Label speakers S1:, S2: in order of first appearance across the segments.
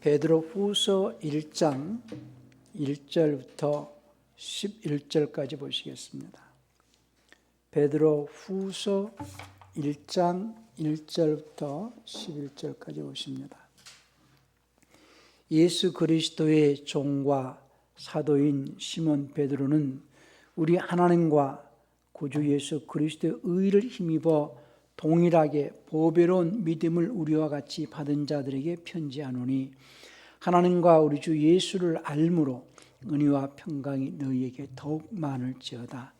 S1: 베드로후서 1장 1절부터 11절까지 보시겠습니다. 베드로후서 1장 1절부터 11절까지 보십니다. 예수 그리스도의 종과 사도인 시몬 베드로는 우리 하나님과 구주 예수 그리스도의 의를 힘입어 동일하게 보배로운 믿음을 우리와 같이 받은 자들에게 편지하노니, 하나님과 우리 주 예수를 알므로 은혜와 평강이 너희에게 더욱 많을지어다.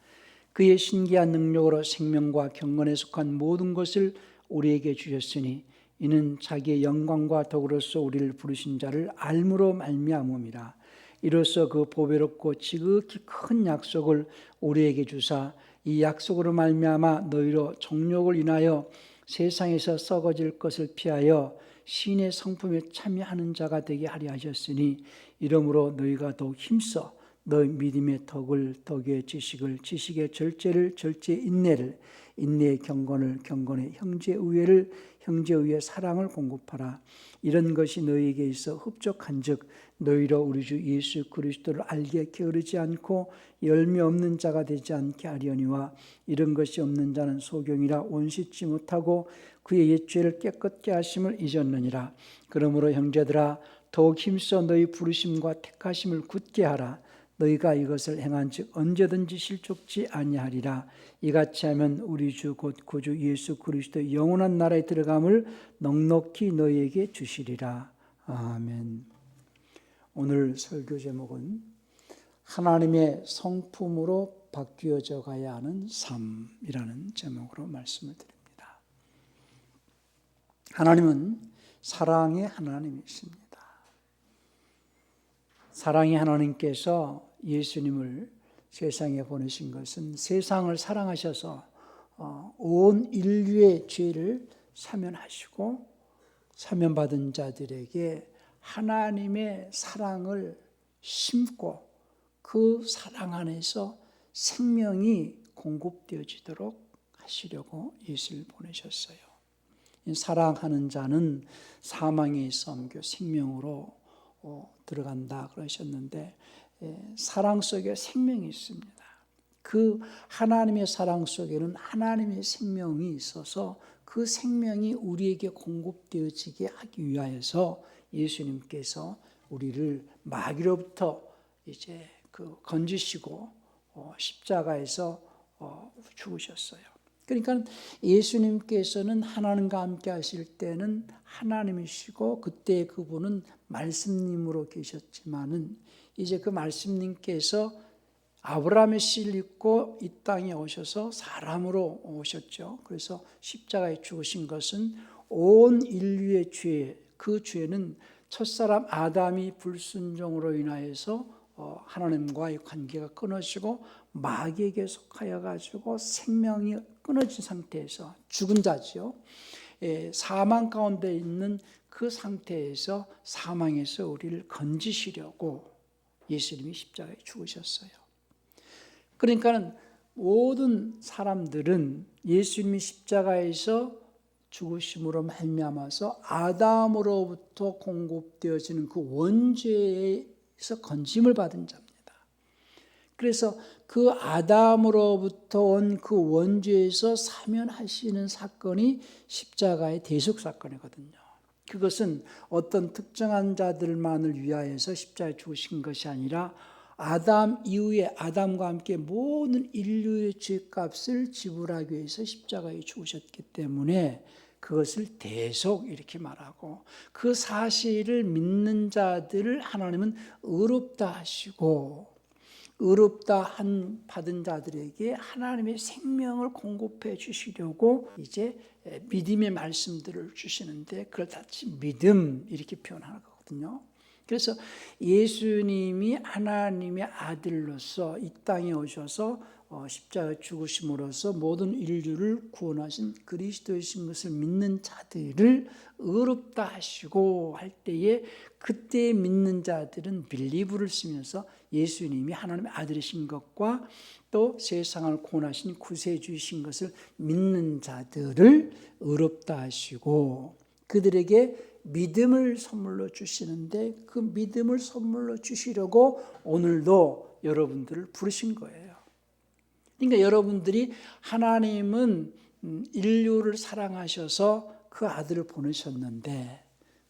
S1: 그의 신기한 능력으로 생명과 경건에 속한 모든 것을 우리에게 주셨으니 이는 자기의 영광과 덕으로서 우리를 부르신 자를 알므로 말미암음이라. 이로써 그 보배롭고 지극히 큰 약속을 우리에게 주사 이 약속으로 말미암아 너희로 정욕을 인하여 세상에서 썩어질 것을 피하여 신의 성품에 참여하는 자가 되게 하려 하셨으니, 이러므로 너희가 더욱 힘써 너희 믿음의 덕을 덕의 지식을, 지식의 절제를, 절제의 인내를, 인내의 경건을, 경건의 형제의 의회를, 형제의 의회의 사랑을 공급하라. 이런 것이 너희에게 있어 흡족한즉 너희로 우리 주 예수 그리스도를 알게 게으르지 않고 열매 없는 자가 되지 않게 하려니와, 이런 것이 없는 자는 소경이라 온씻지 못하고 그의 옛 죄를 깨끗게 하심을 잊었느니라. 그러므로 형제들아, 더욱 힘써 너희 부르심과 택하심을 굳게 하라. 너희가 이것을 행한즉 언제든지 실족지 아니하리라. 이같이 하면 우리 주 곧 구주 예수 그리스도의 영원한 나라에 들어감을 넉넉히 너희에게 주시리라. 아멘. 오늘 설교 제목은 하나님의 성품으로 바뀌어져 가야 하는 삶이라는 제목으로 말씀을 드립니다. 하나님은 사랑의 하나님이십니다. 사랑의 하나님께서 예수님을 세상에 보내신 것은 세상을 사랑하셔서 온 인류의 죄를 사면하시고 사면받은 자들에게 하나님의 사랑을 심고 그 사랑 안에서 생명이 공급되어지도록 하시려고 예수를 보내셨어요. 사랑하는 자는 사망에 있어 옮겨 생명으로 들어간다 그러셨는데, 사랑 속에 생명이 있습니다. 그 하나님의 사랑 속에는 하나님의 생명이 있어서 그 생명이 우리에게 공급되어지게 하기 위하여서 예수님께서 우리를 마귀로부터 이제 건지시고 십자가에서 죽으셨어요. 그러니까 예수님께서는 하나님과 함께 하실 때는 하나님이시고 그때 그분은 말씀님으로 계셨지만은 이제 그 말씀님께서 아브라함의 씨를 입고 이 땅에 오셔서 사람으로 오셨죠. 그래서 십자가에 죽으신 것은 온 인류의 죄, 그 죄는 첫사람 아담이 불순종으로 인하여서 하나님과의 관계가 끊어지고 마귀에게 속하여 가지고 생명이 끊어진 상태에서 죽은 자죠. 사망 가운데 있는 그 상태에서 사망에서 우리를 건지시려고 예수님이 십자가에 죽으셨어요. 그러니까 모든 사람들은 예수님이 십자가에서 죽으심으로 말미암아서 아담으로부터 공급되어지는 그 원죄에서 건짐을 받은 자입니다. 그래서 그 아담으로부터 온 그 원죄에서 사면하시는 사건이 십자가의 대속 사건이거든요. 그것은 어떤 특정한 자들만을 위하여서 십자가에 죽으신 것이 아니라 아담 이후에 아담과 함께 모든 인류의 죄값을 지불하기 위해서 십자가에 죽으셨기 때문에 그것을 대속 이렇게 말하고, 그 사실을 믿는 자들을 하나님은 의롭다 하시고, 의롭다 한 받은 자들에게 하나님의 생명을 공급해 주시려고 이제 믿음의 말씀들을 주시는데, 그걸 다시 믿음 이렇게 표현하는 거거든요. 그래서 예수님이 하나님의 아들로서 이 땅에 오셔서 십자가에 죽으심으로써 모든 인류를 구원하신 그리스도이신 것을 믿는 자들을 의롭다 하시고 할 때에, 그때 믿는 자들은 빌리브를 쓰면서 예수님이 하나님의 아들이신 것과 또 세상을 구원하신 구세주이신 것을 믿는 자들을 의롭다 하시고 그들에게 믿음을 선물로 주시는데 그 믿음을 선물로 주시려고 오늘도 여러분들을 부르신 거예요. 그러니까 여러분들이 하나님은 인류를 사랑하셔서 그 아들을 보내셨는데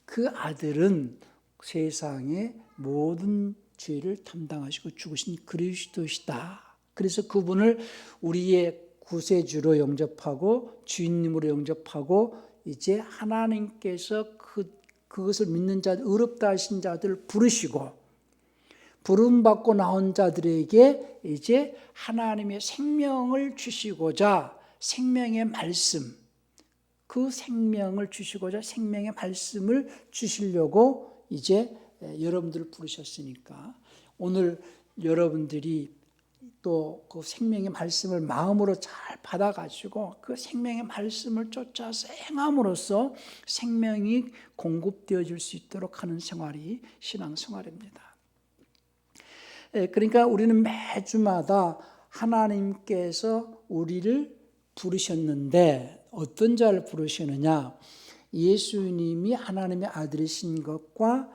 S1: 그 아들은 세상의 모든 죄를 담당하시고 죽으신 그리스도시다. 그래서 그분을 우리의 구세주로 영접하고 주인님으로 영접하고 이제 하나님께서 그것을 믿는 자들, 의롭다 하신 자들을 부르시고 부름받고 나온 자들에게 이제 하나님의 생명을 주시고자 생명의 말씀, 그 생명을 주시고자 생명의 말씀을 주시려고 이제 여러분들을 부르셨으니까 오늘 여러분들이 또 그 생명의 말씀을 마음으로 잘 받아가지고 그 생명의 말씀을 쫓아서 행함으로써 생명이 공급되어질 수 있도록 하는 생활이 신앙생활입니다. 그러니까 우리는 매주마다 하나님께서 우리를 부르셨는데 어떤 자를 부르시느냐? 예수님이 하나님의 아들이신 것과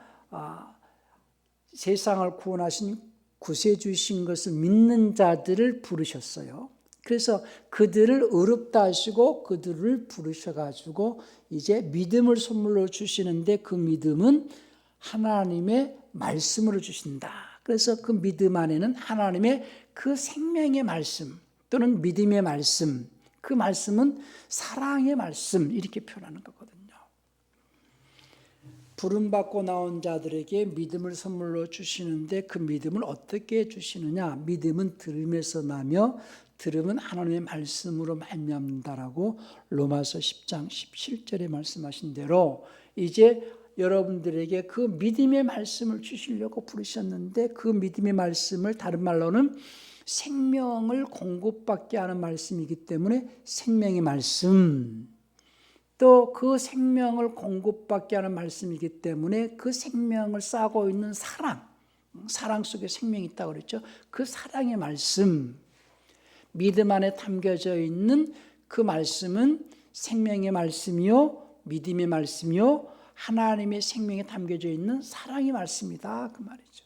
S1: 세상을 구원하신 구세주신 것을 믿는 자들을 부르셨어요. 그래서 그들을 의롭다 하시고 그들을 부르셔가지고 이제 믿음을 선물로 주시는데 그 믿음은 하나님의 말씀으로 주신다. 그래서 그 믿음 안에는 하나님의 그 생명의 말씀 또는 믿음의 말씀, 그 말씀은 사랑의 말씀 이렇게 표현하는 거거든요. 부름받고 나온 자들에게 믿음을 선물로 주시는데 그 믿음을 어떻게 주시느냐? 믿음은 들음에서 나며 들음은 하나님의 말씀으로 말미암는다라고 로마서 10장 17절에 말씀하신 대로 이제 여러분들에게 그 믿음의 말씀을 주시려고 부르셨는데 그 믿음의 말씀을 다른 말로는 생명을 공급받게 하는 말씀이기 때문에 생명의 말씀, 또 그 생명을 공급받게 하는 말씀이기 때문에 그 생명을 싸고 있는 사랑 속에 생명이 있다고 그랬죠. 그 사랑의 말씀, 믿음 안에 담겨져 있는 그 말씀은 생명의 말씀이요 믿음의 말씀이요 하나님의 생명에 담겨져 있는 사랑의 말씀이다 그 말이죠.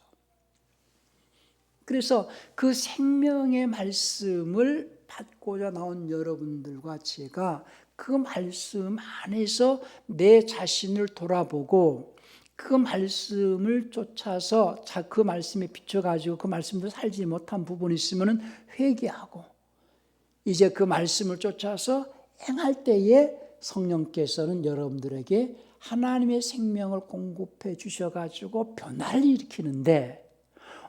S1: 그래서 그 생명의 말씀을 받고자 나온 여러분들과 제가 그 말씀 안에서 내 자신을 돌아보고 그 말씀을 쫓아서 그 말씀에 비춰가지고 그 말씀대로 살지 못한 부분이 있으면 회개하고 이제 그 말씀을 쫓아서 행할 때에 성령께서는 여러분들에게 하나님의 생명을 공급해 주셔가지고 변화를 일으키는데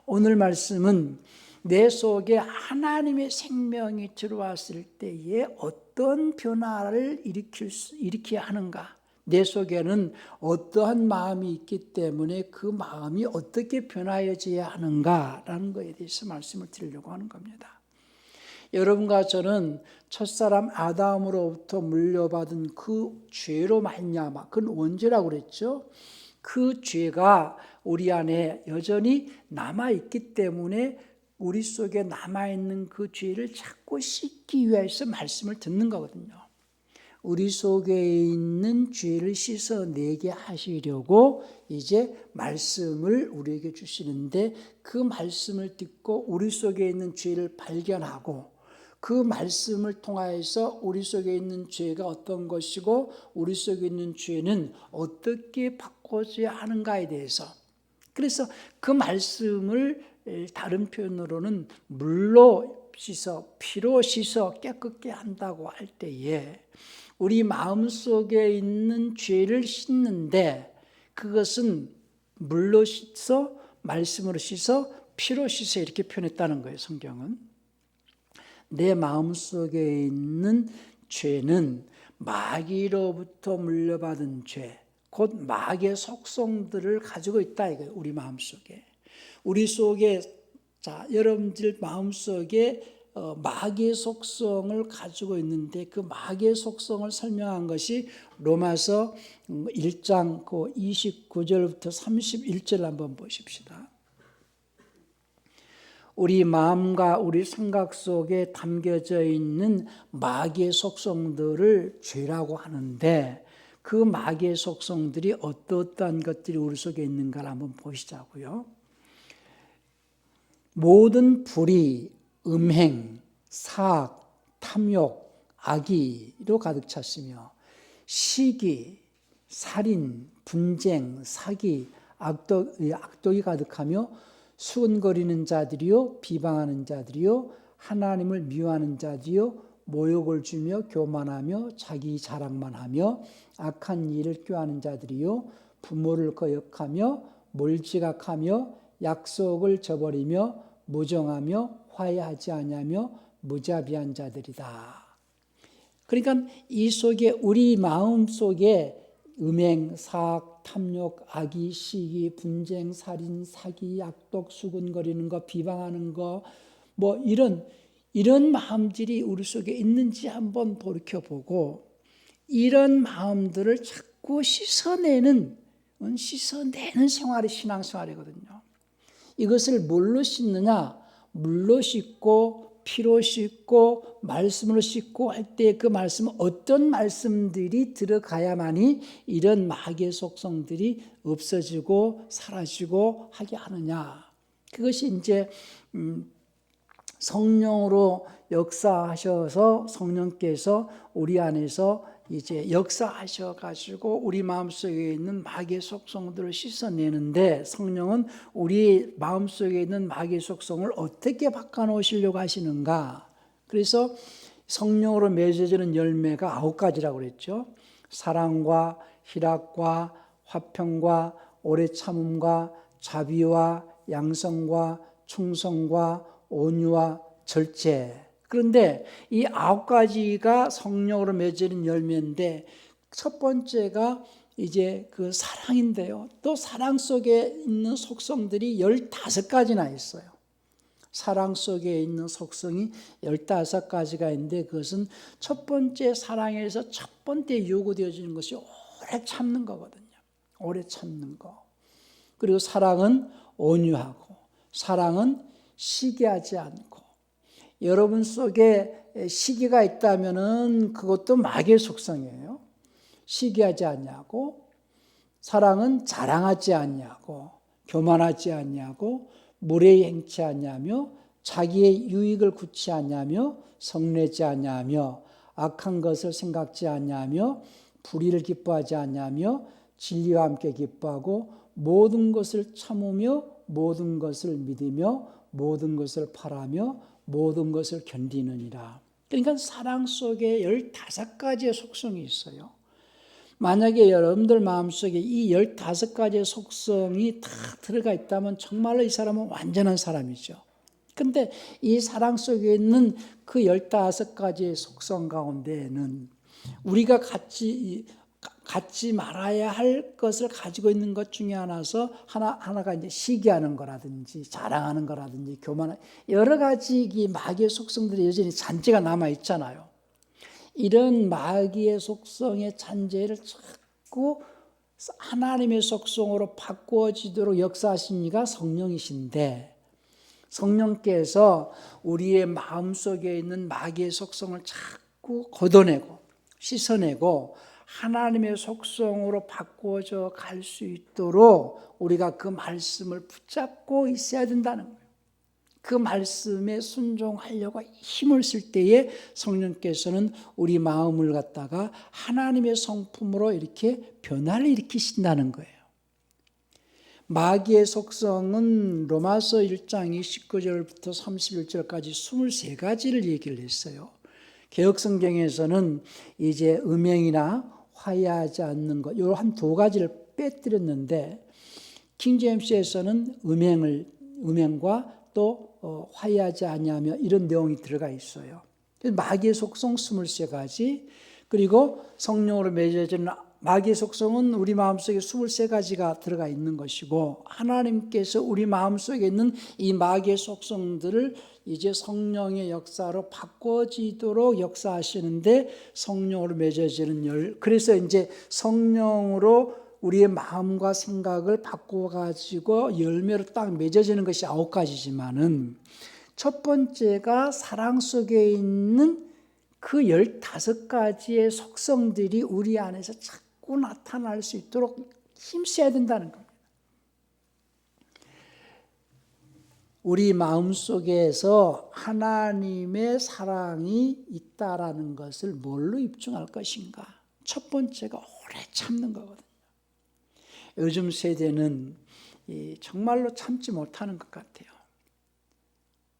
S1: 오늘 말씀은 내 속에 하나님의 생명이 들어왔을 때에 어떤 변화를 일으켜야 하는가? 내 속에는 어떠한 마음이 있기 때문에 그 마음이 어떻게 변화해져야 하는가라는 것에 대해서 말씀을 드리려고 하는 겁니다. 여러분과 저는 첫사람 아담으로부터 물려받은 그 죄로 말미암아 그건 원죄라고 그랬죠. 그 죄가 우리 안에 여전히 남아있기 때문에 우리 속에 남아있는 그 죄를 자꾸 씻기 위해서 말씀을 듣는 거거든요. 우리 속에 있는 죄를 씻어내게 하시려고 이제 말씀을 우리에게 주시는데 그 말씀을 듣고 우리 속에 있는 죄를 발견하고 그 말씀을 통하여서 우리 속에 있는 죄가 어떤 것이고 우리 속에 있는 죄는 어떻게 바꿔져야 하는가에 대해서 그래서 그 말씀을 다른 표현으로는 물로 씻어 피로 씻어 깨끗게 한다고 할 때에 우리 마음속에 있는 죄를 씻는데 그것은 물로 씻어 말씀으로 씻어 피로 씻어 이렇게 표현했다는 거예요. 성경은 내 마음속에 있는 죄는 마귀로부터 물려받은 죄 곧 마귀의 속성들을 가지고 있다 이거예요. 우리 마음속에 우리 속에 자 여러분들 마음속에 마귀의 속성을 가지고 있는데 그 마귀의 속성을 설명한 것이 로마서 1장 29절부터 31절 한번 보십시다. 우리 마음과 우리 생각 속에 담겨져 있는 마귀의 속성들을 죄라고 하는데 그 마귀의 속성들이 어떠한 것들이 우리 속에 있는가를 한번 보시자고요. 모든 불의, 음행, 사악, 탐욕, 악의로 가득 찼으며 시기, 살인, 분쟁, 사기, 악독이 가득하며 수근거리는 자들이요 비방하는 자들이요 하나님을 미워하는 자들이요 모욕을 주며 교만하며 자기 자랑만 하며 악한 일을 꾀하는 자들이요 부모를 거역하며 몰지각하며 약속을 저버리며 무정하며 화해하지 아니하며 무자비한 자들이다. 그러니까 이 속에 우리 마음 속에 음행, 사악, 탐욕, 악의, 시기, 분쟁, 살인, 사기, 악독, 수군거리는 거, 비방하는 거, 뭐 이런 마음들이 우리 속에 있는지 한번 돌이켜보고 이런 마음들을 자꾸 씻어내는 생활이 신앙생활이거든요. 이것을 뭘로 씻느냐? 물로 씻고 피로 씻고 말씀으로 씻고 할 때 그 말씀은 어떤 말씀들이 들어가야만이 이런 마귀의 속성들이 없어지고 사라지고 하게 하느냐. 그것이 이제 성령으로 역사하셔서 성령께서 우리 안에서 이제 역사하셔가지고 우리 마음속에 있는 마귀의 속성들을 씻어내는데 성령은 우리 마음속에 있는 마귀의 속성을 어떻게 바꿔놓으시려고 하시는가. 그래서 성령으로 맺어지는 열매가 9가지라고 그랬죠. 사랑과 희락과 화평과 오래 참음과 자비와 양성과 충성과 온유와 절제. 그런데 이 9가지가 성령으로 맺어진 열매인데 첫 번째가 이제 그 사랑인데요. 또 사랑 속에 있는 속성들이 15가지나 있어요. 사랑 속에 있는 속성이 15가지가 있는데 그것은 첫 번째 사랑에서 첫 번째 요구되어지는 것이 오래 참는 거거든요. 오래 참는 거. 그리고 사랑은 온유하고 사랑은 시기하지 않고 여러분 속에 시기가 있다면은 그것도 마귀의 속성이에요. 시기하지 않냐고, 사랑은 자랑하지 않냐고, 교만하지 않냐고, 무례히 행치 않냐며, 자기의 유익을 굳지 않냐며, 성내지 않냐며, 악한 것을 생각지 않냐며, 불의를 기뻐하지 않냐며, 진리와 함께 기뻐하고, 모든 것을 참으며, 모든 것을 믿으며, 모든 것을 바라며, 모든 것을 견디느니라. 그러니까 사랑 속에 15가지의 속성이 있어요. 만약에 여러분들 마음속에 이 15가지의 속성이 다 들어가 있다면 정말로 이 사람은 완전한 사람이죠. 근데 이 사랑 속에 있는 그 15가지의 속성 가운데에는 우리가 갖지 말아야 할 것을 가지고 있는 것 중에 하나가 이제 시기하는 거라든지 자랑하는 거라든지 교만한 여러 가지 이 마귀의 속성들이 여전히 잔재가 남아 있잖아요. 이런 마귀의 속성의 잔재를 자꾸 하나님의 속성으로 바꾸어지도록 역사하신 이가 성령이신데 성령께서 우리의 마음속에 있는 마귀의 속성을 자꾸 걷어내고 씻어내고 하나님의 속성으로 바꾸어져 갈 수 있도록 우리가 그 말씀을 붙잡고 있어야 된다는 거예요. 그 말씀에 순종하려고 힘을 쓸 때에 성령께서는 우리 마음을 갖다가 하나님의 성품으로 이렇게 변화를 일으키신다는 거예요. 마귀의 속성은 로마서 1장 29절부터 31절까지 23가지를 얘기를 했어요. 개역성경에서는 이제 음행이나 화해하지 않는 것, 요 한 2가지를 빼뜨렸는데 킹제임스에서는 음행과 또 화해하지 아니하며 이런 내용이 들어가 있어요. 마귀의 속성 23가지, 그리고 성령으로 맺어지는 마귀의 속성은 우리 마음속에 23가지가 들어가 있는 것이고 하나님께서 우리 마음속에 있는 이 마귀의 속성들을 이제 성령의 역사로 바꿔지도록 역사하시는데 성령으로 맺어지는 그래서 이제 성령으로 우리의 마음과 생각을 바꿔가지고 열매로 딱 맺어지는 것이 9가지지만은 첫 번째가 사랑 속에 있는 그 15가지의 속성들이 우리 안에서 자꾸 자꾸 나타날 수 있도록 힘써야 된다는 겁니다. 우리 마음속에서 하나님의 사랑이 있다라는 것을 뭘로 입증할 것인가? 첫 번째가 오래 참는 거거든요. 요즘 세대는 정말로 참지 못하는 것 같아요.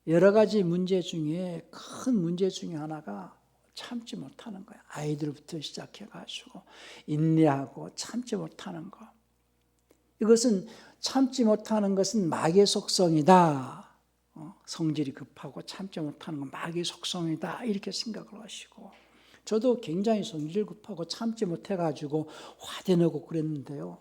S1: 여러 가지 문제 중에 큰 문제 중에 하나가 참지 못하는 거예요. 아이들부터 시작해가지고 인내하고 참지 못하는 거. 이것은 참지 못하는 것은 마귀의 속성이다. 성질이 급하고 참지 못하는 건 마귀의 속성이다. 이렇게 생각을 하시고, 저도 굉장히 성질 급하고 참지 못해가지고 화내고 그랬는데요.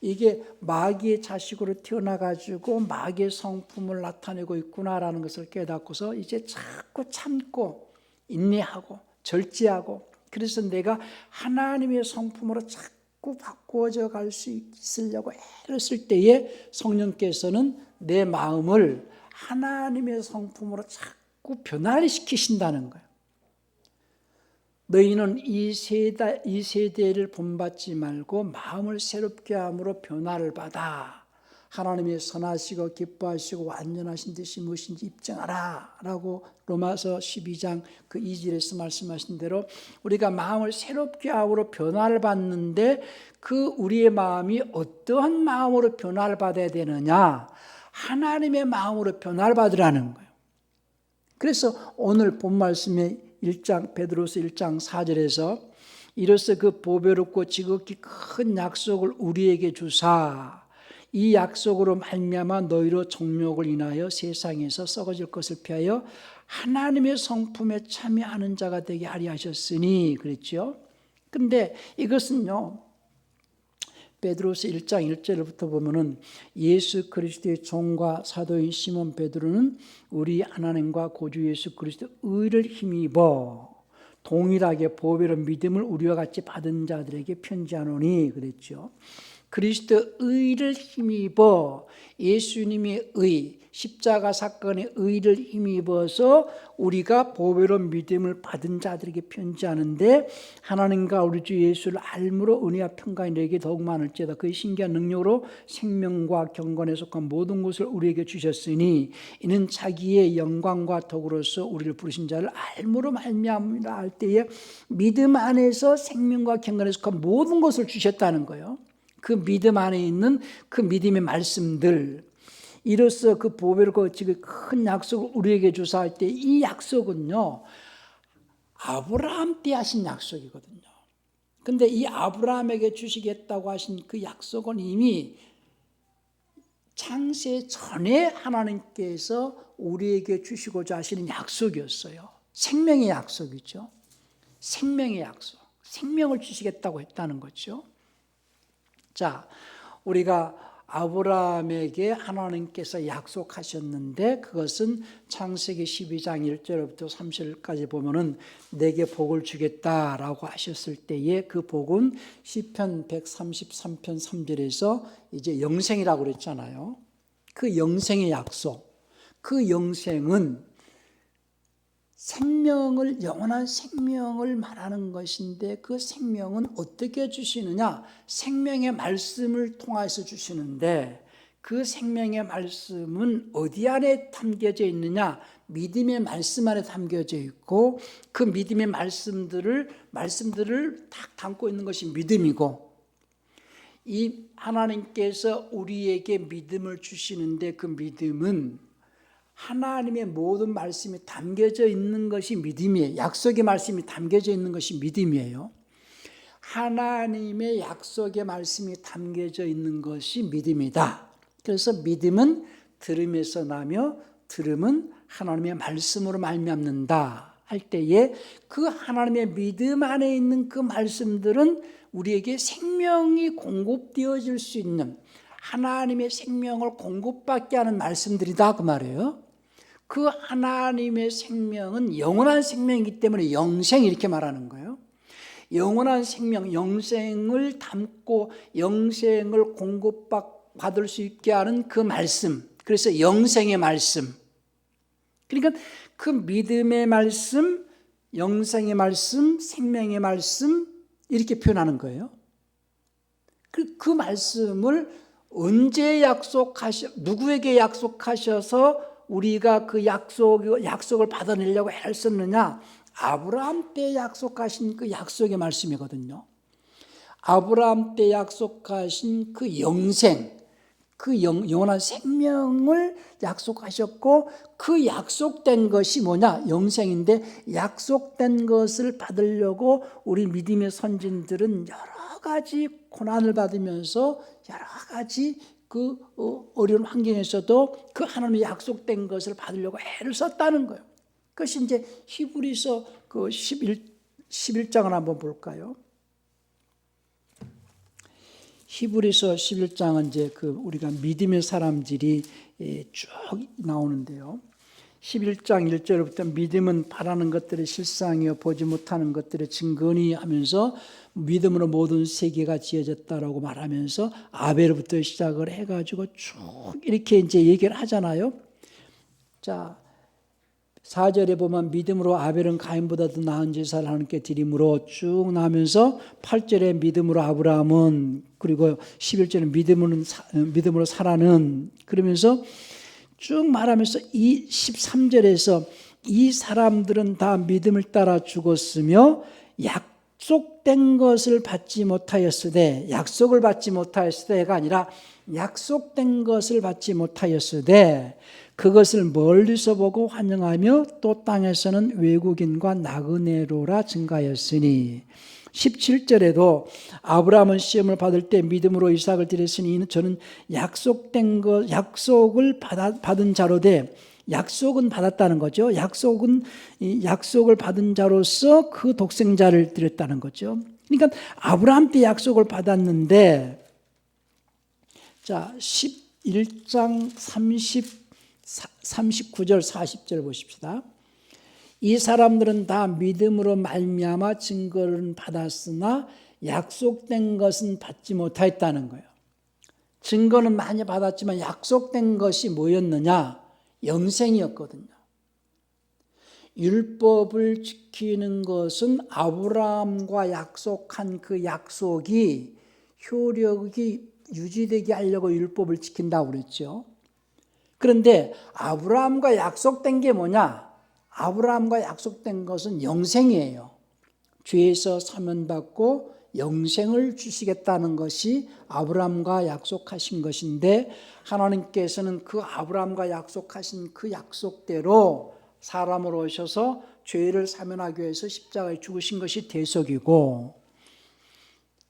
S1: 이게 마귀의 자식으로 태어나가지고 마귀의 성품을 나타내고 있구나라는 것을 깨닫고서 이제 자꾸 참고 인내하고 절제하고, 그래서 내가 하나님의 성품으로 자꾸 바꾸어져 갈 수 있으려고 애를 쓸 때에 성령께서는 내 마음을 하나님의 성품으로 자꾸 변화를 시키신다는 거예요. 너희는 이 세대를 본받지 말고 마음을 새롭게 함으로 변화를 받아 하나님의 선하시고 기뻐하시고 완전하신 뜻이 무엇인지 입증하라 라고 로마서 12장 그 2절에서 말씀하신 대로 우리가 마음을 새롭게 함으로 변화를 받는데, 그 우리의 마음이 어떠한 마음으로 변화를 받아야 되느냐? 하나님의 마음으로 변화를 받으라는 거예요. 그래서 오늘 본 말씀에 베드로서 1장 4절에서 이로써 그 보배롭고 지극히 큰 약속을 우리에게 주사 이 약속으로 말미암아 너희로 정욕을 인하여 세상에서 썩어질 것을 피하여 하나님의 성품에 참여하는 자가 되게 하려 하셨으니 그랬죠. 그런데 이것은요, 베드로서 1장 1절부터 보면은 예수 그리스도의 종과 사도인 시몬 베드로는 우리 하나님과 구주 예수 그리스도의 의를 힘입어 동일하게 보배로운 믿음을 우리와 같이 받은 자들에게 편지하노니 그랬죠. 그리스도의 의를 힘입어, 예수님의 의, 십자가 사건의 의를 힘입어서 우리가 보배로운 믿음을 받은 자들에게 편지하는데, 하나님과 우리 주 예수를 알므로 은혜와 평강이 너에게 더욱 많을지어다. 그의 신기한 능력으로 생명과 경건에 속한 모든 것을 우리에게 주셨으니 이는 자기의 영광과 덕으로서 우리를 부르신 자를 알므로 말미암으라 할 때에 믿음 안에서 생명과 경건에 속한 모든 것을 주셨다는 거예요. 그 믿음 안에 있는 그 믿음의 말씀들, 이로써 그 보배롭고 지금 큰 약속을 우리에게 주사 할 때 이 약속은요, 아브라함 때 하신 약속이거든요. 근데 이 아브라함에게 주시겠다고 하신 그 약속은 이미 창세 전에 하나님께서 우리에게 주시고자 하시는 약속이었어요. 생명의 약속이죠. 생명의 약속. 생명을 주시겠다고 했다는 거죠. 자, 우리가 아브라함에게 하나님께서 약속하셨는데, 그것은 창세기 12장 1절부터 3절까지 보면은 내게 복을 주겠다라고 하셨을 때에 그 복은 시편 133편 3절에서 이제 영생이라고 그랬잖아요. 그 영생의 약속, 그 영생은 생명을, 영원한 생명을 말하는 것인데, 그 생명은 어떻게 주시느냐? 생명의 말씀을 통해서 주시는데, 그 생명의 말씀은 어디 안에 담겨져 있느냐? 믿음의 말씀 안에 담겨져 있고, 그 믿음의 말씀들을 딱 담고 있는 것이 믿음이고, 이 하나님께서 우리에게 믿음을 주시는데 그 믿음은 하나님의 모든 말씀이 담겨져 있는 것이 믿음이에요. 약속의 말씀이 담겨져 있는 것이 믿음이에요. 하나님의 약속의 말씀이 담겨져 있는 것이 믿음이다. 그래서 믿음은 들음에서 나며 들음은 하나님의 말씀으로 말미암는다 할 때에, 그 하나님의 믿음 안에 있는 그 말씀들은 우리에게 생명이 공급되어질 수 있는, 하나님의 생명을 공급받게 하는 말씀들이다 그 말이에요. 그 하나님의 생명은 영원한 생명이기 때문에 영생 이렇게 말하는 거예요. 영원한 생명, 영생을 담고 영생을 공급받을 수 있게 하는 그 말씀, 그래서 영생의 말씀. 그러니까 그 믿음의 말씀, 영생의 말씀, 생명의 말씀 이렇게 표현하는 거예요. 그 말씀을 언제 누구에게 약속하셔서 우리가 그 약속을 받아내려고 애를 썼느냐? 아브라함 때 약속하신 그 약속의 말씀이거든요. 아브라함 때 약속하신 그 영생, 그 영원한 생명을 약속하셨고, 그 약속된 것이 뭐냐? 영생인데, 약속된 것을 받으려고 우리 믿음의 선진들은 여러 가지 고난을 받으면서 여러 가지 그 어려운 환경에서도 그 하나님의 약속된 것을 받으려고 애를 썼다는 거예요. 그것이 이제 히브리서 그 11장을 한번 볼까요? 히브리서 11장은 이제 그 우리가 믿음의 사람들이 쭉 나오는데요. 11장 1절부터 믿음은 바라는 것들의 실상이요 보지 못하는 것들의 증거니 하면서 믿음으로 모든 세계가 지어졌다라고 말하면서 아벨부터 시작을 해가지고 쭉 이렇게 이제 얘기를 하잖아요. 자, 4절에 보면 믿음으로 아벨은 가인보다도 나은 제사를 하나님께 드림으로 쭉 나오면서 8절에 믿음으로 아브라함은, 그리고 11절에 믿음으로 사라는, 그러면서 쭉 말하면서 이 13절에서 이 사람들은 다 믿음을 따라 죽었으며 약속된 것을 받지 못하였으되, 약속을 받지 못하였으되가 아니라 약속된 것을 받지 못하였으되 그것을 멀리서 보고 환영하며 또 땅에서는 외국인과 나그네로라 증가하였으니, 17절에도 아브라함은 시험을 받을 때 믿음으로 이삭을 드렸으니 저는 약속을 받은 자로되, 약속은 받았다는 거죠. 약속을 받은 자로서 그 독생자를 드렸다는 거죠. 그러니까 아브라함 때 약속을 받았는데, 자 11장 39절 40절 보십시다. 이 사람들은 다 믿음으로 말미암아 증거를 받았으나 약속된 것은 받지 못하였다는 거예요. 증거는 많이 받았지만 약속된 것이 뭐였느냐? 영생이었거든요. 율법을 지키는 것은 아브라함과 약속한 그 약속이 효력이 유지되게 하려고 율법을 지킨다고 그랬죠. 그런데 아브라함과 약속된 게 뭐냐? 아브라함과 약속된 것은 영생이에요. 죄에서 사면받고 영생을 주시겠다는 것이 아브라함과 약속하신 것인데, 하나님께서는 그 아브라함과 약속하신 그 약속대로 사람으로 오셔서 죄를 사면하기 위해서 십자가에 죽으신 것이 대속이고,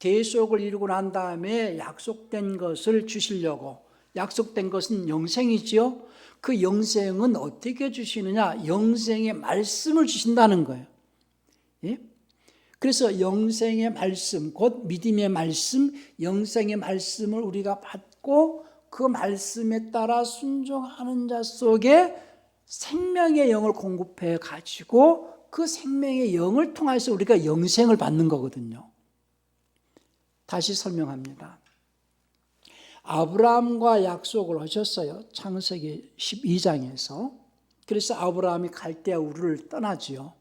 S1: 대속을 이루고 난 다음에 약속된 것을 주시려고, 약속된 것은 영생이지요. 그 영생은 어떻게 주시느냐? 영생의 말씀을 주신다는 거예요. 예? 그래서 영생의 말씀, 곧 믿음의 말씀, 영생의 말씀을 우리가 받고 그 말씀에 따라 순종하는 자 속에 생명의 영을 공급해 가지고 그 생명의 영을 통해서 우리가 영생을 받는 거거든요. 다시 설명합니다. 아브라함과 약속을 하셨어요. 창세기 12장에서. 그래서 아브라함이 갈대아 우르를 떠나지요.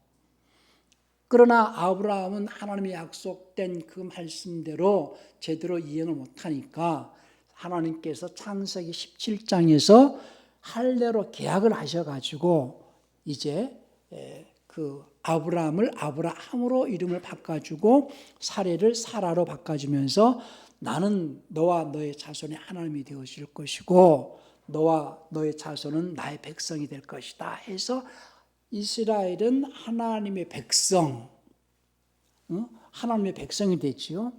S1: 그러나 아브라함은 하나님의 약속된 그 말씀대로 제대로 이행을 못하니까 하나님께서 창세기 17장에서 할례로 계약을 하셔가지고 이제 그 아브라함을 아브라함으로 이름을 바꿔주고 사례를 사라로 바꿔주면서 나는 너와 너의 자손이 하나님이 되어줄 것이고 너와 너의 자손은 나의 백성이 될 것이다 해서 이스라엘은 하나님의 백성, 하나님의 백성이 됐지요.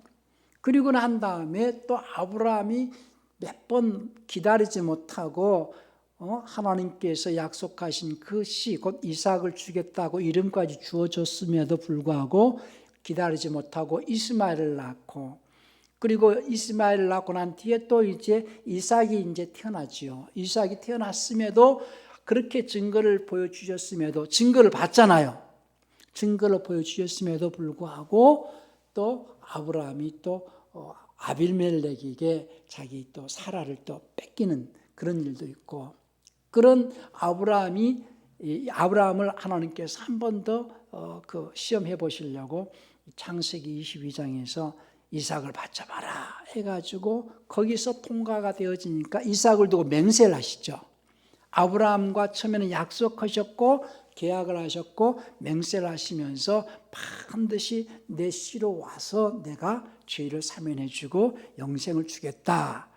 S1: 그리고 난 다음에 또 아브라함이 몇 번 기다리지 못하고 하나님께서 약속하신 그 씨, 곧 이삭을 주겠다고 이름까지 주어졌음에도 불구하고 기다리지 못하고 이스마엘을 낳고, 그리고 이스마엘을 낳고 난 뒤에 또 이제 이삭이 이제 태어나지요. 이삭이 태어났음에도 그렇게 증거를 보여주셨음에도, 증거를 봤잖아요. 증거를 보여주셨음에도 불구하고 또 아브라함이 또 아빌멜렉에게 자기 또 사라를 또 뺏기는 그런 일도 있고, 그런 아브라함을 하나님께서 한 번 더 그 시험해 보시려고 창세기 22장에서 이삭을 바쳐봐라 해가지고 거기서 통과가 되어지니까 이삭을 두고 맹세를 하시죠. 아브라함과 처음에는 약속하셨고 계약을 하셨고 맹세를 하시면서 반드시 내 씨로 와서 내가 죄를 사면해주고 영생을 주겠다.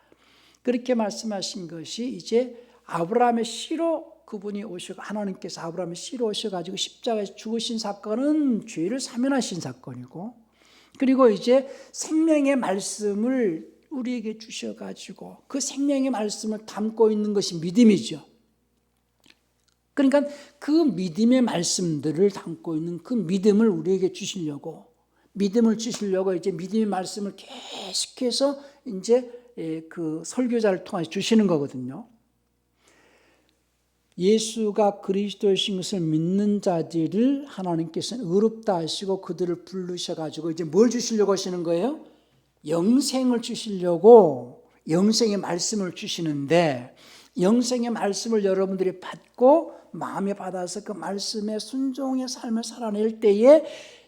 S1: 그렇게 말씀하신 것이 이제 아브라함의 씨로 그분이 하나님께서 아브라함의 씨로 오셔가지고 십자가에서 죽으신 사건은 죄를 사면하신 사건이고, 그리고 이제 생명의 말씀을 우리에게 주셔가지고 그 생명의 말씀을 담고 있는 것이 믿음이죠. 그러니까 그 믿음의 말씀들을 담고 있는 그 믿음을 우리에게 주시려고 이제 믿음의 말씀을 계속해서 이제 그 설교자를 통해서 주시는 거거든요. 예수가 그리스도이신 것을 믿는 자들을 하나님께서는 의롭다 하시고 그들을 부르셔가지고 이제 뭘 주시려고 하시는 거예요? 영생을 주시려고 영생의 말씀을 주시는데, 영생의 말씀을 여러분들이 받고 마음에 받아서 그 말씀에 순종의 삶을 살아낼 때에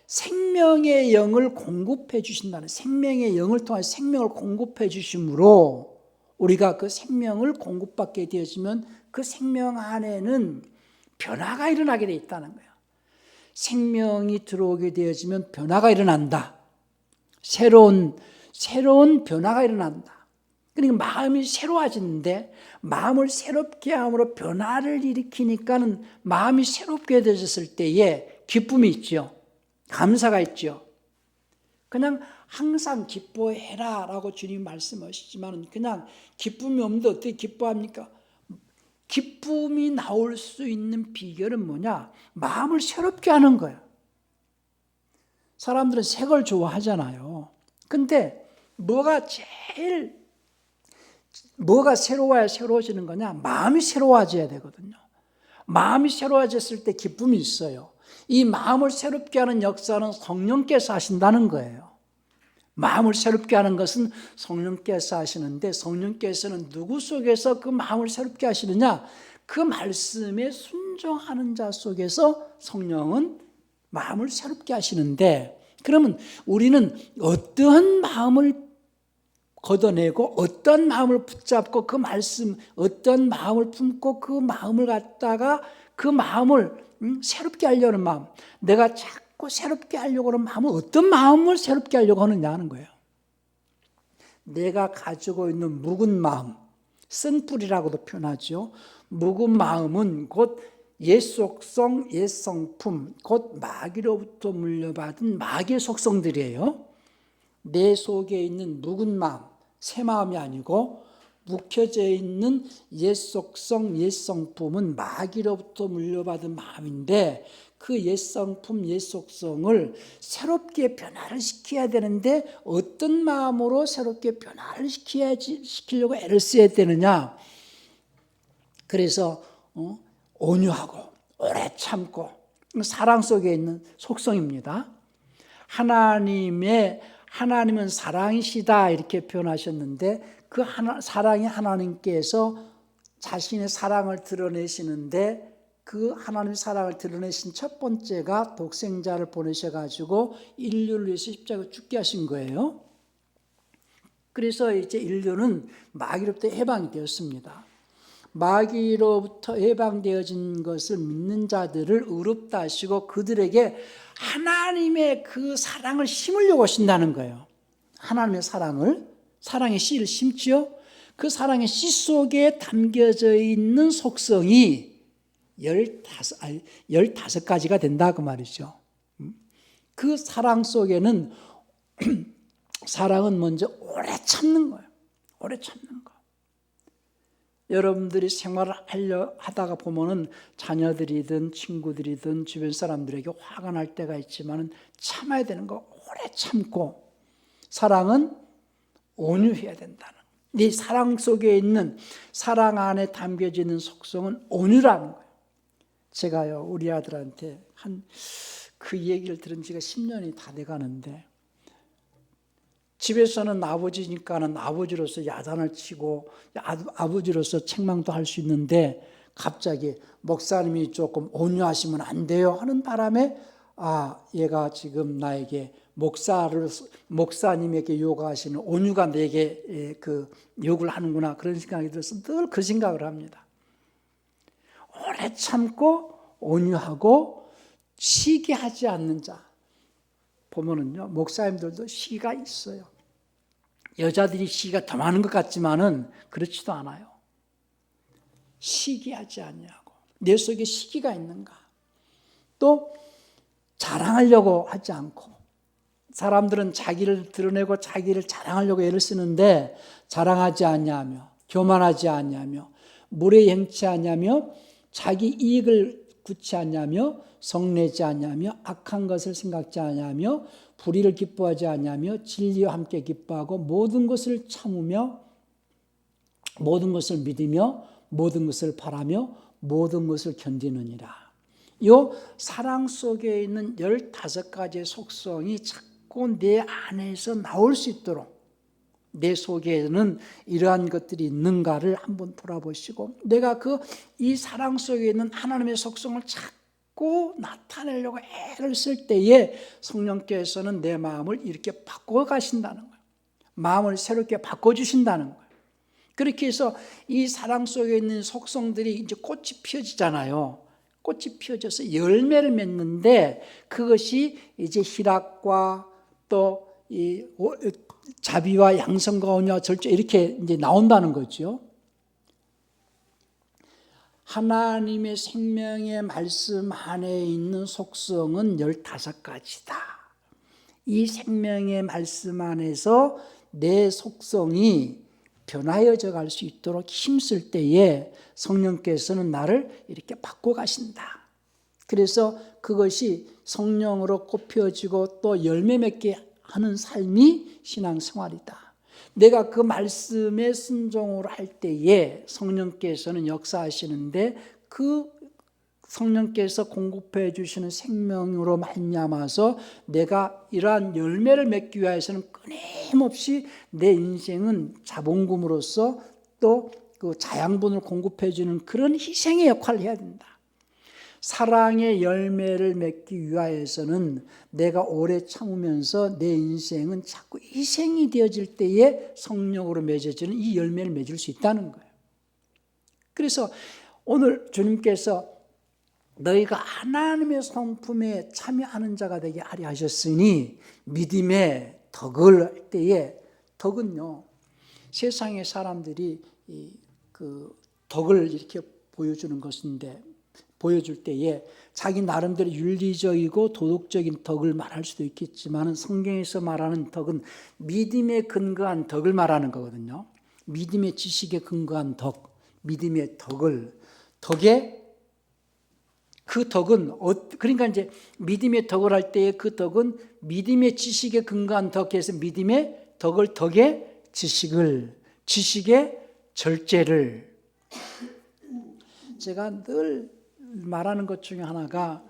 S1: 생명의 영을 공급해 주신다는, 생명의 영을 통해 생명을 공급해 주심으로 우리가 그 생명을 공급받게 되어지면 그 생명 안에는 변화가 일어나게 돼 있다는 거예요. 생명이 들어오게 되어지면 변화가 일어난다. 새로운 변화가 일어난다. 그러니까 마음이 새로워지는데, 마음을 새롭게 함으로 변화를 일으키니까는 마음이 새롭게 되어졌을 때에 기쁨이 있죠. 감사가 있죠. 그냥 항상 기뻐해라 라고 주님 말씀하시지만 그냥 기쁨이 없는데 어떻게 기뻐합니까? 기쁨이 나올 수 있는 비결은 뭐냐? 마음을 새롭게 하는 거야. 사람들은 새 걸 좋아하잖아요. 근데 뭐가 새로워야 새로워지는 거냐? 마음이 새로워져야 되거든요. 마음이 새로워졌을 때 기쁨이 있어요. 이 마음을 새롭게 하는 역사는 성령께서 하신다는 거예요. 마음을 새롭게 하는 것은 성령께서 하시는데, 성령께서는 누구 속에서 그 마음을 새롭게 하시느냐? 그 말씀에 순종하는 자 속에서 성령은 마음을 새롭게 하시는데, 그러면 우리는 어떠한 마음을 걷어내고 어떤 마음을 붙잡고 그 말씀, 어떤 마음을 품고 그 마음을 갖다가 그 마음을 새롭게 하려는 마음, 내가 자꾸 새롭게 하려고 하는 마음은 어떤 마음을 새롭게 하려고 하느냐 하는 거예요. 내가 가지고 있는 묵은 마음, 쓴뿌리라고도 표현하죠. 묵은 마음은 곧 옛 속성, 옛 성품, 곧 마귀로부터 물려받은 마귀의 속성들이에요. 내 속에 있는 묵은 마음, 새 마음이 아니고 묵혀져 있는 옛 속성, 옛 성품은 마귀로부터 물려받은 마음인데, 그 옛 성품, 옛 속성을 새롭게 변화를 시켜야 되는데 어떤 마음으로 새롭게 변화를 시키려고 애를 써야 되느냐? 그래서 온유하고 오래 참고 사랑 속에 있는 속성입니다. 하나님은 사랑이시다 이렇게 표현하셨는데, 그 사랑이 하나님께서 자신의 사랑을 드러내시는데, 그 하나님의 사랑을 드러내신 첫 번째가 독생자를 보내셔가지고 인류를 위해서 십자가에 죽게 하신 거예요. 그래서 이제 인류는 마귀로부터 해방이 되었습니다. 마귀로부터 해방되어진 것을 믿는 자들을 의롭다 하시고 그들에게 하나님의 그 사랑을 심으려고 하신다는 거예요. 하나님의 사랑의 씨를 심지요. 그 사랑의 씨 속에 담겨져 있는 속성이 15가지가 된다 그 말이죠. 그 사랑 속에는 사랑은 먼저 오래 참는 거예요. 오래 참는 거. 여러분들이 생활을 하다가 보면은 자녀들이든 친구들이든 주변 사람들에게 화가 날 때가 있지만은 참아야 되는 거 오래 참고, 사랑은 온유해야 된다는. 이 사랑 속에 있는, 사랑 안에 담겨져 있는 속성은 온유라는 거예요. 제가요 우리 아들한테 그 얘기를 들은 지가 10년이 다 돼가는데, 집에서는 아버지니까는 아버지로서 야단을 치고 아버지로서 책망도 할 수 있는데, 갑자기 목사님이 조금 온유하시면 안 돼요 하는 바람에 얘가 지금 나에게 목사님에게 요구하시는 온유가 내게 그 요구를 하는구나, 그런 생각이 들어서 늘 그 생각을 합니다. 오래 참고 온유하고 시기 하지 않는 자 보면은요, 목사님들도 시기가 있어요. 여자들이 시기가 더 많은 것 같지만은 그렇지도 않아요. 시기하지 않냐고. 내 속에 시기가 있는가. 또 자랑하려고 하지 않고, 사람들은 자기를 드러내고 자기를 자랑하려고 애를 쓰는데 자랑하지 않냐며, 교만하지 않냐며, 물에 행치 않냐며, 자기 이익을 굳지 않냐며, 성내지 않냐며, 악한 것을 생각지 않냐며, 불의를 기뻐하지 않냐며, 진리와 함께 기뻐하고, 모든 것을 참으며, 모든 것을 믿으며, 모든 것을 바라며, 모든 것을 견디느니라. 이 사랑 속에 있는 15가지의 속성이 자꾸 내 안에서 나올 수 있도록, 내 속에는 이러한 것들이 있는가를 한번 돌아보시고, 내가 이 사랑 속에 있는 하나님의 속성을 자꾸 나타내려고 애를 쓸 때에 성령께서는 내 마음을 이렇게 바꿔 가신다는 거예요. 마음을 새롭게 바꿔주신다는 거예요. 그렇게 해서 이 사랑 속에 있는 속성들이 이제 꽃이 피어지잖아요. 꽃이 피어져서 열매를 맺는데, 그것이 이제 희락과 또 이 자비와 양성과 온유와 절제, 이렇게 이제 나온다는 거죠. 하나님의 생명의 말씀 안에 있는 속성은 15가지다. 이 생명의 말씀 안에서 내 속성이 변화해져 갈 수 있도록 힘쓸 때에 성령께서는 나를 이렇게 바꿔 가신다. 그래서 그것이 성령으로 꽃피어지고 또 열매 맺게 하는 삶이 신앙생활이다. 내가 그 말씀에 순종을 할 때에 성령께서는 역사하시는데, 그 성령께서 공급해 주시는 생명으로 말미암아서 내가 이러한 열매를 맺기 위해서는 끊임없이 내 인생은 자본금으로서 또 그 자양분을 공급해 주는 그런 희생의 역할을 해야 된다. 사랑의 열매를 맺기 위하여서는 내가 오래 참으면서 내 인생은 자꾸 희생이 되어질 때에 성령으로 맺어지는 이 열매를 맺을 수 있다는 거예요. 그래서 오늘 주님께서 너희가 하나님의 성품에 참여하는 자가 되게 하려 하셨으니, 믿음의 덕을 할 때에, 덕은요, 세상의 사람들이 그 덕을 이렇게 보여주는 것인데, 보여줄 때에 자기 나름대로 윤리적이고 도덕적인 덕을 말할 수도 있겠지만, 성경에서 말하는 덕은 믿음에 근거한 덕을 말하는 거거든요. 믿음의 지식에 근거한 덕, 믿음의 덕에 그 덕은 그러니까 이제 믿음의 덕을 할 때에 그 덕은 믿음의 지식에 근거한 덕에서 믿음의 덕을, 덕의 지식의 절제를. 제가 늘 말하는 것 중에 하나가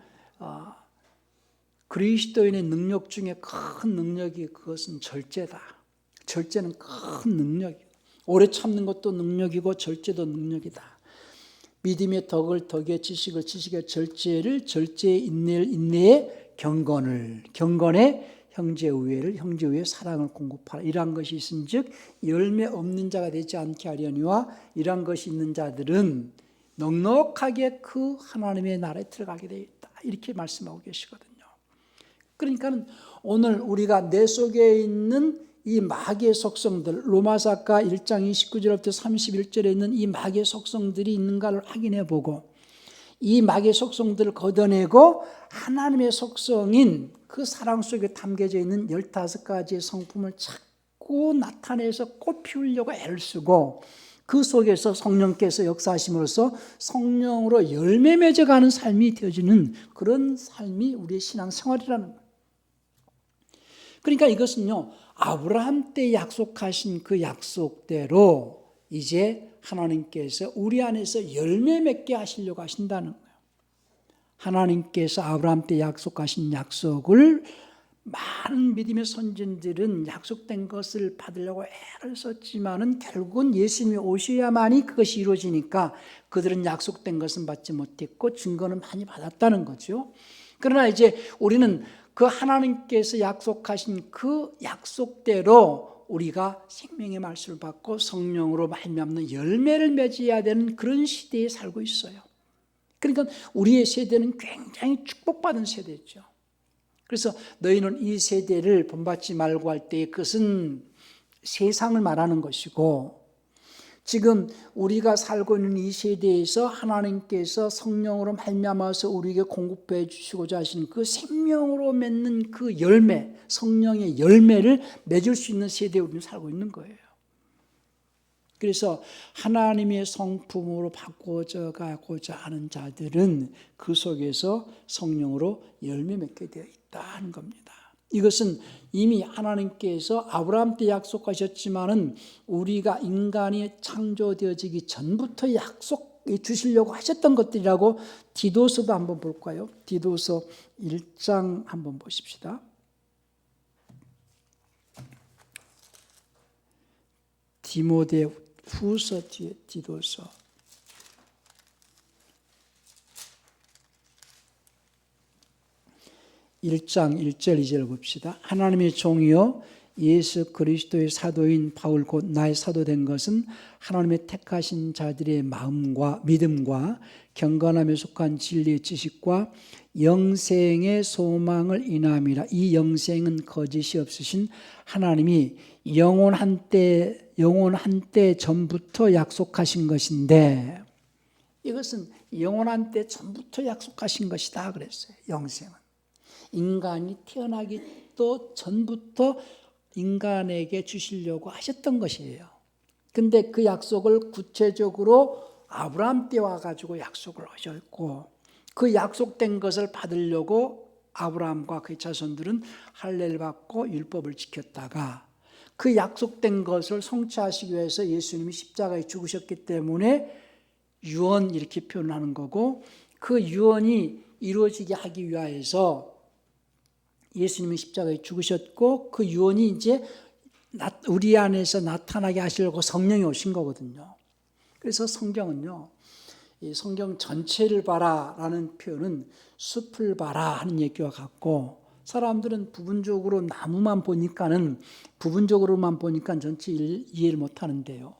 S1: 그리스도인의 능력 중에 큰 능력이, 그것은 절제다. 절제는 큰 능력이에요. 오래 참는 것도 능력이고 절제도 능력이다. 믿음의 덕을, 덕의 지식을, 지식의 절제를, 절제의 인내를, 인내의 경건에 형제 우애를, 형제 우애의 사랑을 공급하라. 이러한 것이 있은즉 열매 없는 자가 되지 않게 하려니와, 이러한 것이 있는 자들은 넉넉하게 그 하나님의 나라에 들어가게 되어 있다. 이렇게 말씀하고 계시거든요. 그러니까 오늘 우리가 내 속에 있는 이 마귀의 속성들, 로마서가 1장 29절부터 31절에 있는 이 마귀의 속성들이 있는가를 확인해 보고, 이 마귀의 속성들을 걷어내고 하나님의 속성인 그 사랑 속에 담겨져 있는 15가지의 성품을 자꾸 나타내서 꽃 피우려고 애를 쓰고, 그 속에서 성령께서 역사하심으로써 성령으로 열매 맺어가는 삶이 되어지는 그런 삶이 우리의 신앙생활이라는 거예요. 그러니까 이것은요, 아브라함 때 약속하신 그 약속대로 이제 하나님께서 우리 안에서 열매 맺게 하시려고 하신다는 거예요. 하나님께서 아브라함 때 약속하신 약속을 많은 믿음의 선진들은 약속된 것을 받으려고 애를 썼지만은 결국은 예수님이 오셔야만이 그것이 이루어지니까 그들은 약속된 것은 받지 못했고 증거는 많이 받았다는 거죠. 그러나 이제 우리는 그 하나님께서 약속하신 그 약속대로 우리가 생명의 말씀을 받고 성령으로 말미암는 열매를 맺어야 되는 그런 시대에 살고 있어요. 그러니까 우리의 세대는 굉장히 축복받은 세대죠. 그래서 너희는 이 세대를 본받지 말고 할 때 그것은 세상을 말하는 것이고, 지금 우리가 살고 있는 이 세대에서 하나님께서 성령으로 말미암아서 우리에게 공급해 주시고자 하시는 그 생명으로 맺는 그 열매, 성령의 열매를 맺을 수 있는 세대에 우리는 살고 있는 거예요. 그래서 하나님의 성품으로 바꿔져 가고자 하는 자들은 그 속에서 성령으로 열매 맺게 되어 있다는 겁니다. 이것은 이미 하나님께서 아브라함 때 약속하셨지만은 우리가 인간이 창조되어지기 전부터 약속해 주시려고 하셨던 것들이라고 디도서도 한번 볼까요? 디도서 1장 한번 보십시다. 디모데 후서 뒤에 디도서 1장 1절 2절 봅시다. 하나님의 종이요 예수 그리스도의 사도인 바울 곧 나의 사도된 것은 하나님의 택하신 자들의 마음과 믿음과 경건함에 속한 진리의 지식과 영생의 소망을 인함이라. 이 영생은 거짓이 없으신 하나님이 영원한 때 전부터 약속하신 것인데, 이것은 영원한 때 전부터 약속하신 것이다 그랬어요. 영생은 인간이 태어나기 또 전부터 인간에게 주시려고 하셨던 것이에요. 근데 그 약속을 구체적으로 아브라함 때 와가지고 약속을 하셨고, 그 약속된 것을 받으려고 아브라함과 그의 자손들은 할례를 받고 율법을 지켰다가 그 약속된 것을 성취하시기 위해서 예수님이 십자가에 죽으셨기 때문에 유언 이렇게 표현하는 거고, 그 유언이 이루어지게 하기 위하여서 예수님이 십자가에 죽으셨고 그 유언이 이제 우리 안에서 나타나게 하시려고 성령이 오신 거거든요. 그래서 성경은요, 이 성경 전체를 봐라라는 표현은 숲을 봐라 하는 얘기와 같고, 사람들은 부분적으로만 보니까 전체 이해를 못 하는데요.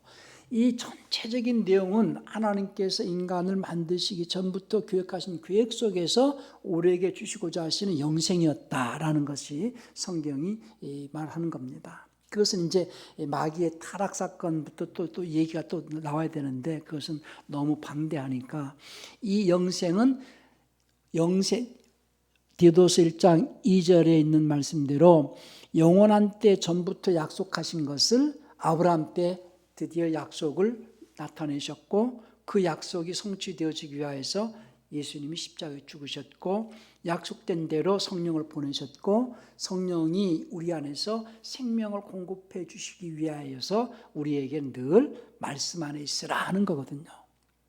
S1: 이 전체적인 내용은 하나님께서 인간을 만드시기 전부터 계획하신 계획 속에서 우리에게 주시고자 하시는 영생이었다라는 것이 성경이 말하는 겁니다. 그것은 이제 마귀의 타락 사건부터 또 얘기가 또 나와야 되는데 그것은 너무 방대하니까, 이 영생은 디도서 1장 2절에 있는 말씀대로 영원한 때 전부터 약속하신 것을 아브라함 때 드디어 약속을 나타내셨고, 그 약속이 성취되어지기 위해서 예수님이 십자가에 죽으셨고 약속된 대로 성령을 보내셨고, 성령이 우리 안에서 생명을 공급해 주시기 위하여서 우리에게 늘 말씀 안에 있으라 하는 거거든요.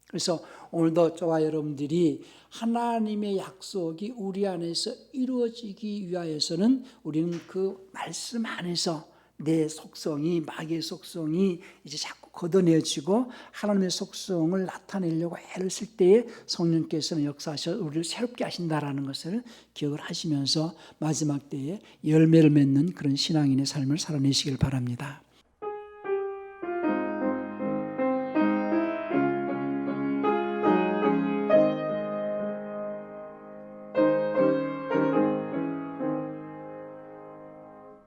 S1: 그래서 오늘도 저와 여러분들이 하나님의 약속이 우리 안에서 이루어지기 위하여서는 우리는 그 말씀 안에서 내 속성이, 마귀의 속성이 이제 자꾸 걷어내어지고 하나님의 속성을 나타내려고 애를 쓸 때에 성령께서는 역사하셔 우리를 새롭게 하신다라는 것을 기억을 하시면서 마지막 때에 열매를 맺는 그런 신앙인의 삶을 살아내시길 바랍니다.